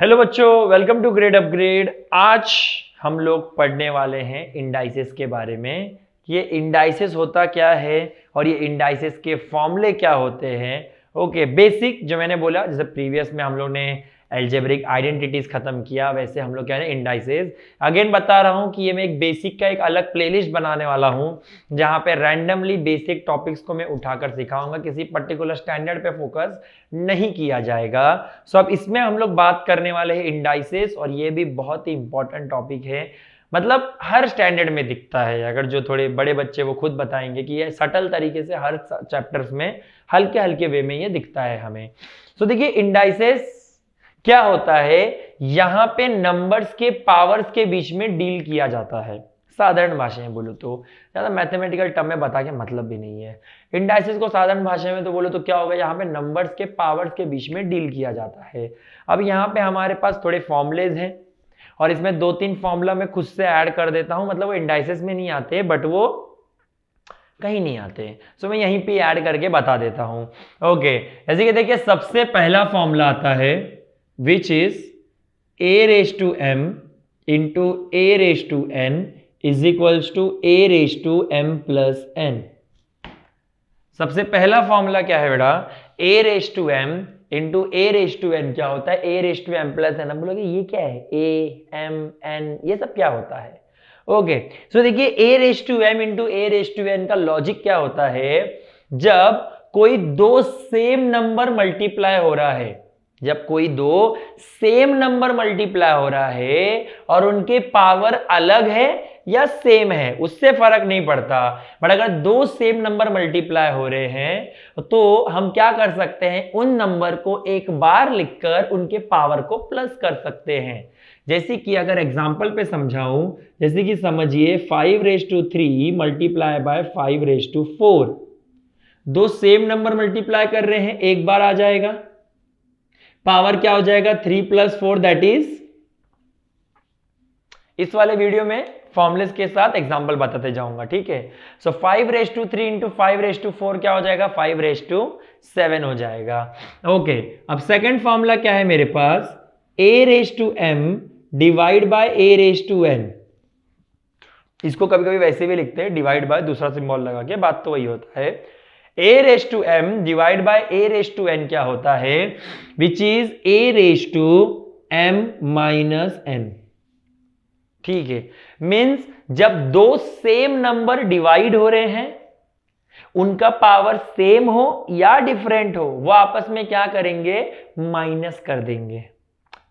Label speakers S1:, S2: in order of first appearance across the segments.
S1: Hello बच्चों, welcome to grade upgrade. आज हम लोग पढ़ने वाले हैं इंडाइसेस के बारे में। ये इंडाइसेस होता क्या है और ये इंडाइसेस के फॉर्मूले क्या होते हैं। ओके, बेसिक जो मैंने बोला, जैसे प्रीवियस में हम लोग ने एल्जेब्रिक आइडेंटिटीज खत्म किया, वैसे हम लोग क्या है इंडाइसेस। अगेन बता रहा हूँ कि ये मैं एक बेसिक का एक अलग प्लेलिस्ट बनाने वाला हूँ, जहाँ पे रैंडमली बेसिक टॉपिक्स को मैं उठाकर सिखाऊंगा, किसी पर्टिकुलर स्टैंडर्ड पे फोकस नहीं किया जाएगा। सो अब इसमें हम लोग बात करने वाले हैं इंडाइसेस, और ये भी बहुत ही इंपॉर्टेंट टॉपिक है। मतलब हर स्टैंडर्ड में दिखता है, अगर जो थोड़े बड़े बच्चे वो खुद बताएंगे कि ये सटल तरीके से हर चैप्टर्स में हल्के हल्के वे में ये दिखता है हमें। सो देखिए, इंडाइसेस क्या होता है, यहां पे नंबर्स के पावर्स के बीच में डील किया जाता है। साधारण भाषा में बोलो तो, ज्यादा मैथमेटिकल टर्म में बता के मतलब भी नहीं है। इंडाइसेस को साधारण भाषा में तो बोलो तो क्या होगा, यहाँ पे नंबर्स के पावर्स के बीच में डील किया जाता है। अब यहाँ पे हमारे पास थोड़े फॉर्मुलेज हैं, और इसमें 2-3 फॉर्मूला मैं खुद से ऐड कर देता हूं। मतलब वो इंडाइसेस में नहीं आते, बट वो कहीं नहीं आते, सो मैं यहीं पे ऐड करके बता देता हूं। ओके, जैसे कि देखिए, सबसे पहला फॉर्मूला आता है which is a raise to m into a raise to n is equals to a raise to m plus n। सबसे पहला फॉर्मूला क्या है बेटा, a raise to m into a raise to n क्या होता है, a raise to m plus n। हम बोलोगे ये क्या है, a m n ये सब क्या होता है। ओके, सो देखिए, a raise to m into a raise to n का लॉजिक क्या होता है, जब कोई दो सेम नंबर मल्टीप्लाई हो रहा है, जब कोई दो सेम नंबर मल्टीप्लाई हो रहा है और उनके पावर अलग है या सेम है, उससे फर्क नहीं पड़ता। बट अगर दो सेम नंबर मल्टीप्लाई हो रहे हैं तो हम क्या कर सकते हैं, उन नंबर को एक बार लिखकर उनके पावर को प्लस कर सकते हैं। जैसे कि अगर एग्जांपल पे समझाऊं, जैसे कि समझिए 5 raise to 3 multiply by 5 raise to 4। दो सेम नंबर मल्टीप्लाई कर रहे हैं, एक बार आ जाएगा, पावर क्या हो जाएगा 3 प्लस 4 दैट इज। इस वाले वीडियो में फॉर्मुलेस के साथ एग्जांपल बताते जाऊंगा, ठीक है। So 5 raise to 3 into 5 raise to 4 क्या हो जाएगा, 5 रेज टू 7 हो जाएगा। ओके, अब सेकंड फॉर्मूला क्या है मेरे पास, a raise to m divide by a raise to n। इसको कभी कभी वैसे भी लिखते हैं, डिवाइड बाय दूसरा सिंबल लगा के, बात तो वही होता है। a raise to m divide by a raise to n क्या होता है, which is a raise to m minus n। ठीक है, मींस जब दो सेम नंबर डिवाइड हो रहे हैं, उनका पावर सेम हो या डिफरेंट हो, वो आपस में क्या करेंगे, माइनस कर देंगे।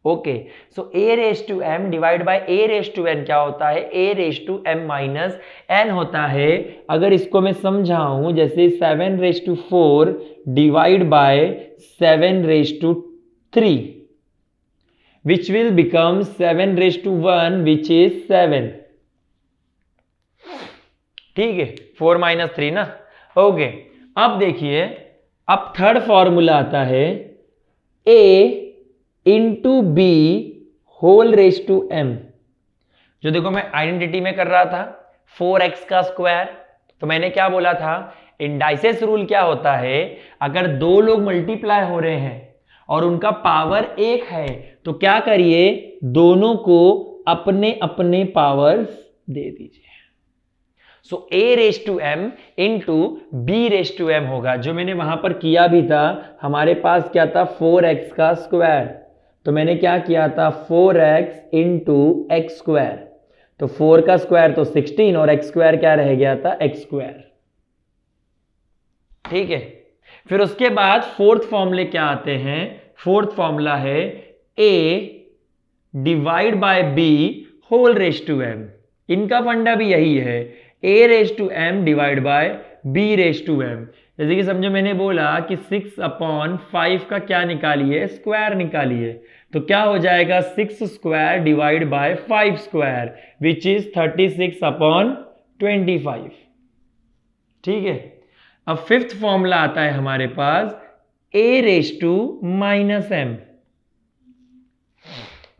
S1: Okay, so a raise to m divide by a raise to n क्या होता है, a raise to m minus n होता है। अगर इसको मैं समझाऊं, जैसे 7 raise to 4 divide by 7 raise to 3 which will become 7 raised to 1 which is 7। ठीक है, 4 माइनस 3 ना। ओके, अब देखिए, अब थर्ड फॉर्मूला आता है a into b whole raise to m। जो देखो मैं आइडेंटिटी में कर रहा था 4x का स्क्वायर, तो मैंने क्या बोला था, इंडाइसेस रूल क्या होता है, अगर दो लोग मल्टीप्लाई हो रहे हैं और उनका पावर एक है, तो क्या करिए, दोनों को अपने अपने पावर्स दे दीजिए। So a raise to m into b raise to m होगा, जो मैंने वहां पर किया भी था। हमारे पास क्या था, 4x का स्क्वायर, तो मैंने क्या किया था, 4x इंटू एक्स स्क्वायर। तो 4 का स्क्वायर तो 16 और एक्स स्क्वायर क्या रह गया था, एक्स स्क्वायर। ठीक है, फिर उसके बाद फोर्थ फॉर्मूले क्या आते हैं, फोर्थ फॉर्मूला है a divide by b whole raise to m। इनका फंडा भी यही है, a raise to m divide by b raise to m। जैसे कि समझो मैंने बोला कि 6/5 का क्या निकालिए, स्क्वायर निकालिए, तो क्या हो जाएगा 6 square divide by 5 square which is 36/25। ठीक है, अब फिफ्थ फॉर्मूला आता है हमारे पास a raise to minus m।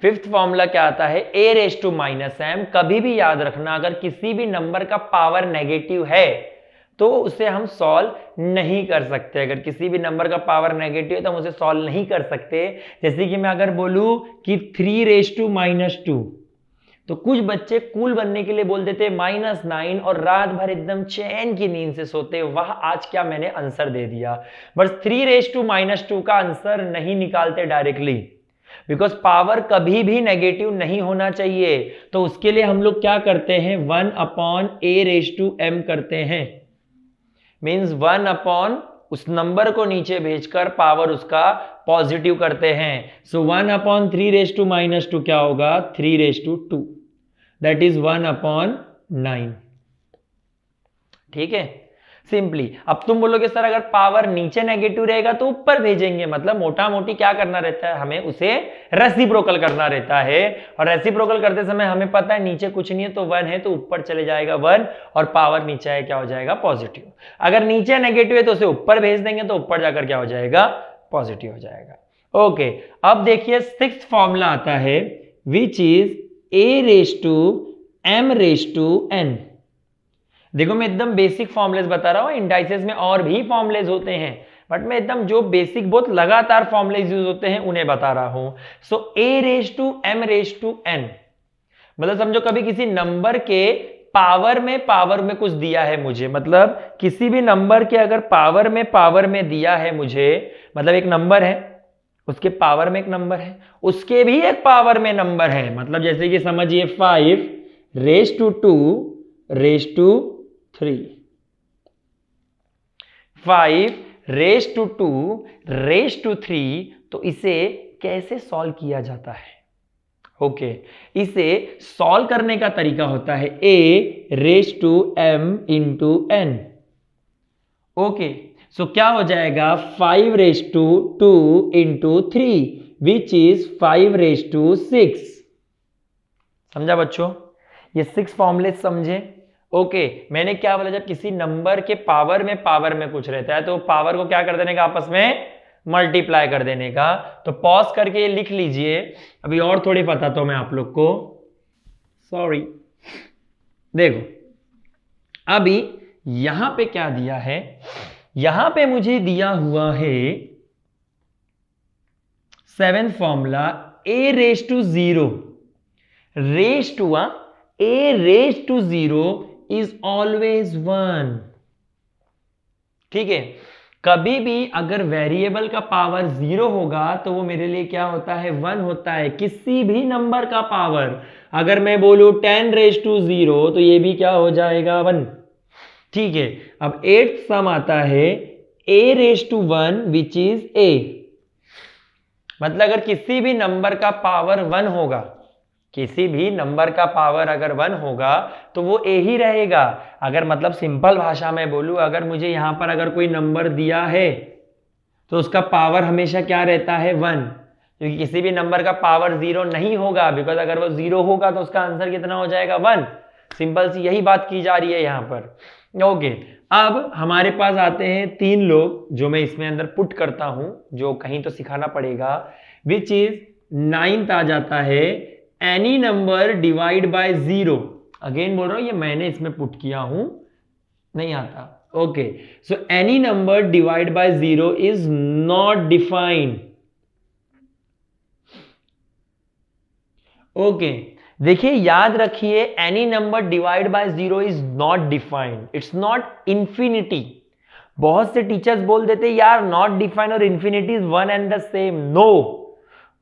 S1: Fifth formula क्या आता है, a raise to minus m। कभी भी याद रखना, अगर किसी भी नंबर का पावर नेगेटिव है तो उसे हम सॉल्व नहीं कर सकते। अगर किसी भी नंबर का पावर नेगेटिव है तो हम उसे सॉल्व नहीं कर सकते। जैसे कि मैं अगर बोलूं कि 3⁻², तो कुछ बच्चे कूल बनने के लिए बोल देते -9 और रात भर एकदम चैन की नींद से सोते। वाह, आज क्या मैंने आंसर दे दिया। बस 3⁻² का आंसर नहीं निकालते डायरेक्टली, बिकॉज पावर कभी भी नेगेटिव नहीं होना चाहिए। तो उसके लिए हम लोग क्या करते हैं, 1/a⁻m करते हैं। मीन्स 1 उस नंबर को नीचे भेजकर पावर उसका पॉजिटिव करते हैं। सो 1/3⁻² क्या होगा, 3⁻², दैट इज 1/9। ठीक है, सिंपली। अब तुम बोलोगे सर अगर पावर नीचे नेगेटिव रहेगा तो ऊपर भेजेंगे, मतलब मोटा मोटी क्या करना रहता है, हमें उसे रेसिप्रोकल करना रहता है। और रेसिप्रोकल करते समय हमें पता है नीचे कुछ नहीं है तो 1 है, तो ऊपर चले जाएगा 1 और पावर नीचे है क्या हो जाएगा, पॉजिटिव। अगर नीचे नेगेटिव है तो उसे ऊपर भेज देंगे तो ऊपर जाकर क्या हो जाएगा, पॉजिटिव हो जाएगा। ओके, अब देखिए 6th फॉर्मूला आता है विच इज a⁻m⁻n। देखो मैं एकदम बेसिक फॉर्मुलेस बता रहा हूं, इंडाइसेस में और भी फॉर्मुलेस होते हैं, बट मैं एकदम जो बेसिक बहुत लगातार फॉर्मुलेस यूज होते हैं उन्हें बता रहा हूं। सो a⁻m⁻n, मतलब समझो कभी किसी नंबर के पावर में कुछ दिया है मुझे, मतलब किसी भी नंबर के अगर पावर में दिया है मुझे, मतलब एक नंबर है उसके पावर में एक नंबर है, उसके भी एक पावर में नंबर है, मतलब जैसे कि समझिए 5⁻²⁵ 5⁻²⁵, तो इसे कैसे सॉल्व किया जाता है। ओके, इसे सॉल्व करने का तरीका होता है a⁻m⁻n। ओके, सो क्या हो जाएगा 5⁻2�3 विच इज 5⁻6। समझा बच्चों, ये 6 फॉर्मूले समझे। ओके, मैंने क्या बोला, जब किसी नंबर के पावर में कुछ रहता है तो पावर को क्या कर देने का, आपस में मल्टीप्लाई कर देने का। तो पॉज करके ये लिख लीजिए, अभी और थोड़ी बताता हूं मैं आप लोग को, सॉरी। देखो अभी यहां पे क्या दिया है, यहां पे मुझे दिया हुआ है 7th formula a⁻0। a⁻0 is always 1। ठीक है, कभी भी अगर वेरिएबल का पावर 0 होगा तो वो मेरे लिए क्या होता है, 1 होता है। किसी भी नंबर का पावर, अगर मैं बोलूं 10⁻0 तो ये भी क्या हो जाएगा, 1। ठीक है, अब 8th सम आता है a⁻1 विच इज a। मतलब अगर किसी भी नंबर का पावर 1 होगा, किसी भी नंबर का पावर अगर 1 होगा तो वो a ही रहेगा। अगर मतलब सिंपल भाषा में बोलूं, अगर मुझे यहां पर अगर कोई नंबर दिया है तो उसका पावर हमेशा क्या रहता है, 1, क्योंकि किसी भी नंबर का पावर 0 नहीं होगा, बिकॉज अगर वो 0 होगा तो उसका आंसर कितना हो जाएगा, 1। सिंपल सी यही बात की जा रही है यहां पर। ओके, अब हमारे पास आते हैं 3 लोग जो मैं इसमें अंदर पुट करता हूं, जो कहीं तो सिखाना पड़ेगा, विच इज 9th आ जाता है any number divide by 0। Again बोल रहा हूं, ये मैंने इसमें पुट किया हूं, नहीं आता। Okay, so any number divide by 0 is not defined. Okay, देखिए याद रखिए, any number divide by 0 is not defined, it's not infinity. बहुत से टीचर्स बोल देते यार नॉट डिफाइंड और infinity is one and the same. No,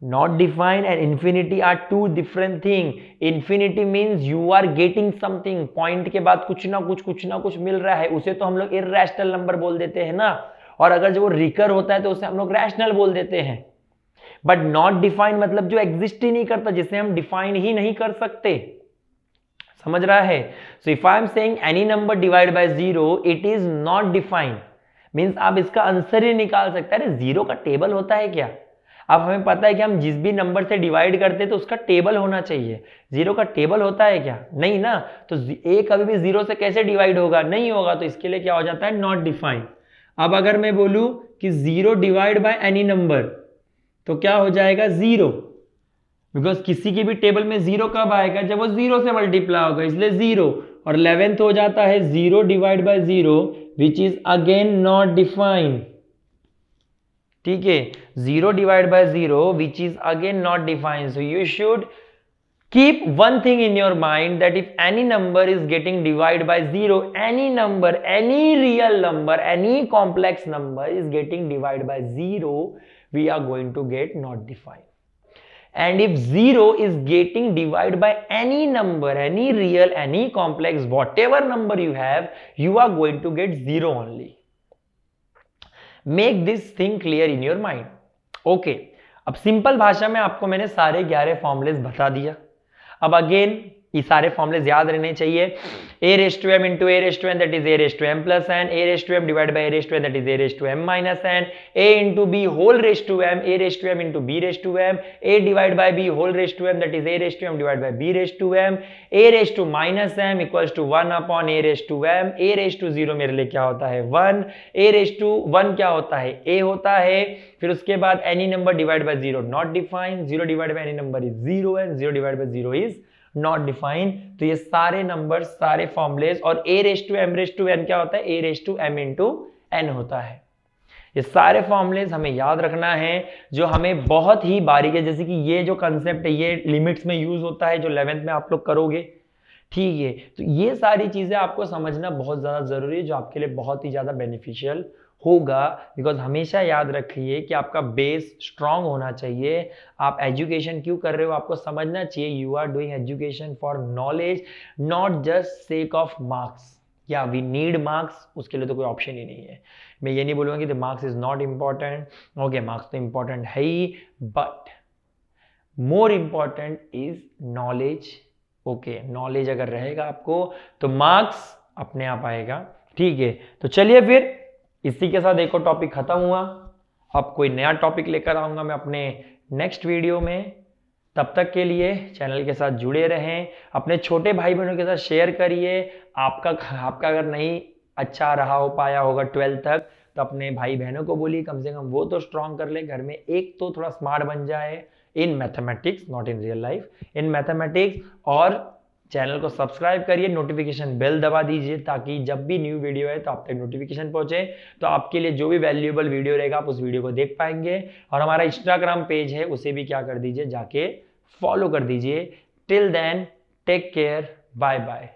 S1: not defined and infinity are two different thing। infinity means you are getting something, point के बाद कुछ ना कुछ मिल रहा है, उसे तो हम लोग irrational नंबर बोल देते हैं ना। और अगर जो वो रिकर होता है तो उसे हम लोग रैशनल बोल देते हैं। बट नॉट डिफाइंड मतलब जो एग्जिस्ट ही नहीं करता, जिसे हम डिफाइन ही नहीं कर सकते। समझ रहा है। So if I am saying any number divide by 0 it is not defined, means आप इसका आंसर ही निकाल सकते हैं। अरे 0 का टेबल होता है क्या? अब हमें पता है कि हम जिस भी नंबर से डिवाइड करते हैं तो उसका टेबल होना चाहिए। 0 का टेबल होता है क्या? नहीं ना। तो a कभी भी 0 से कैसे डिवाइड होगा? नहीं होगा। तो इसके लिए क्या हो जाता है? Not defined. अब अगर मैं बोलूं कि 0 डिवाइड बाय एनी नंबर तो क्या हो जाएगा? 0, बिकॉज किसी की भी टेबल में 0 कब आएगा? जब वो 0 से मल्टीप्लाई होगा, इसलिए 0। और 11th हो जाता है 0 divide by 0 which is again not defined, ठीक है, 0 divide by 0 which is again not defined. So you should keep one thing in your mind that if any number is getting divided by 0, any number, any real number, any complex number is getting divided by 0, we are going to get not defined. And if 0 is getting divided by any number, any real, any complex, whatever number you have, you are going to get 0 only. Make this thing clear in your mind. Okay, अब simple भाषा में आपको मैंने सारे 11 formulas बता दिया. अब again ये सारे फॉर्मूलेस याद रहने चाहिए. a raise to m into a raise to n that is a raise to m plus n, a raise to m divide by a raise to n that is a raise to m minus n, a into b whole raise to m, a raise to m into b raise to m, a divide by b whole raise to m that is a raise to m divide by b raise to m, a raise to minus m equals to 1 upon a raise to m, a raise to 0 मेरे लिए क्या होता है 1, a raise to 1 क्या होता है a होता है. फिर उसके बाद any number divide by 0 not defined, 0 divide by any number is 0 and 0 divide by 0 is not defined. तो ये सारे नंबर, सारे फॉर्मूलेस, और a raise to m raise to n क्या होता है a raise to m into n होता है. ये सारे फॉर्मूलेस हमें याद रखना है जो हमें बहुत ही बारीक है. जैसे कि ये जो कंसेप्ट है ये लिमिट्स में यूज होता है जो 11th में आप लोग करोगे, ठीक है. तो ये सारी चीजें आपको समझना बहुत ज्यादा जरूरी है जो आपके लिए बहुत ही ज्यादा बेनिफिशियल होगा. बिकॉज हमेशा याद रखिए कि आपका बेस स्ट्रांग होना चाहिए. आप एजुकेशन क्यों कर रहे हो आपको समझना चाहिए. You are doing education for knowledge, not just sake of marks. या वी नीड मार्क्स, उसके लिए तो कोई ऑप्शन ही नहीं है. मैं ये नहीं बोलूँगा कि the marks is not important. Okay, marks तो इम्पॉर्टेंट है ही, but more important is knowledge. Okay, knowledge अगर रहेगा आपको तो मार्क्स अपने आप आएगा, ठीक है. तो चलिए फिर इसी के साथ एक और टॉपिक खत्म हुआ. अब कोई नया टॉपिक लेकर आऊंगा मैं अपने नेक्स्ट वीडियो में. तब तक के लिए चैनल के साथ जुड़े रहें, अपने छोटे भाई बहनों के साथ शेयर करिए. आपका अगर नहीं अच्छा रहा हो पाया होगा 12th तक तो अपने भाई बहनों को बोलिए कम से कम वो तो स्ट्रांग कर ले घर में, एक तो थोड़ा स्मार्ट बन जाए in mathematics, not in real life, in mathematics. और चैनल को सब्सक्राइब करिए, नोटिफिकेशन बेल दबा दीजिए ताकि जब भी न्यू वीडियो है तो आप तक नोटिफिकेशन पहुंचे. तो आपके लिए जो भी वैल्यूएबल वीडियो रहेगा आप उस वीडियो को देख पाएंगे. और हमारा इंस्टाग्राम पेज है उसे भी क्या कर दीजिए, जाके फॉलो कर दीजिए. Till then take care, bye bye.